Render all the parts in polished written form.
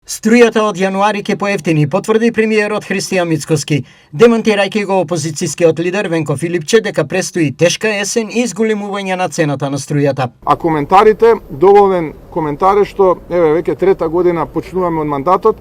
Струјата од јануари ќе поевтини, потврди премиерот Христијан Мицкоски, демантирајќи го опозицијскиот лидер Венко Филипче дека престои тешка есен и изголемување на цената на струјата. А коментарите, доволен коментар е што веќе трета година почнуваме од мандатот,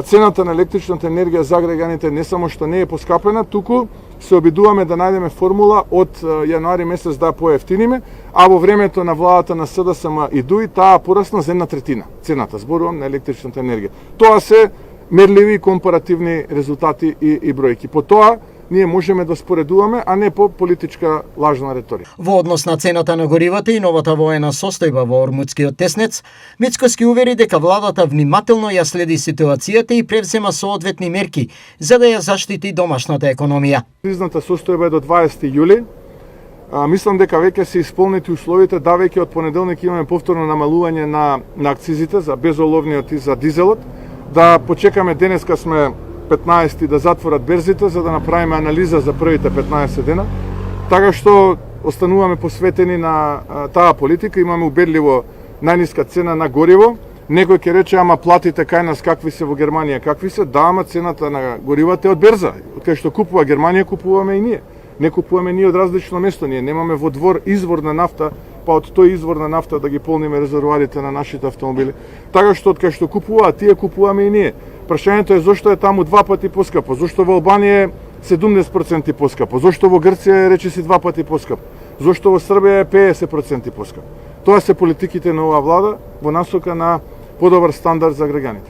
цената на електричната енергија за граѓаните не само што не е поскапена, туку се обидуваме да најдеме формула од јануари месец да поевтиниме, а во времето на владата на СДСМ и ДУИ таа порасна за 1/3 цената, зборувам на електричната енергија. Тоа се мерливи компаративни резултати и бројки. По тоа ние можеме да споредуваме, а не по политичка лажна реторика. Во однос на цената на горивата и новата воена состојба во Ормудскиот теснец, Мицкоски увери дека владата внимателно ја следи ситуацијата и превзема соодветни мерки за да ја заштити домашната економија. Кризната состојба е до 20 јули. Мислам дека веќе се исполнети условите, да веќе од понеделник имаме повторно намалување на акцизите за безоловниот и за дизелот. Да почекаме, денеска сме 15 да затворат берзите за да направиме анализа за првите 15 дена. Така што остануваме посветени на таа политика, имаме убедливо најниска цена на гориво. Некој ќе рече, ама платите кај нас какви се во Германија, какви се? Да, ама цената на горивата е од берза. Кај што купува Германија, купуваме и ние. Не купуваме ние од различно место, ние немаме во двор извор на нафта, па од тој извор на нафта да ги полниме резервоарите на нашите автомобили. Така што од кај што купуваат, тие купуваме и ние. Прашањето е зошто е таму 2 пати поскапо, зошто во Албанија е 70% поскапо, зошто во Грција е речиси 2 пати поскапо, зошто во Србија е 50% поскапо. Тоа се политиките на оваа влада во насока на подобар стандард за граѓаните.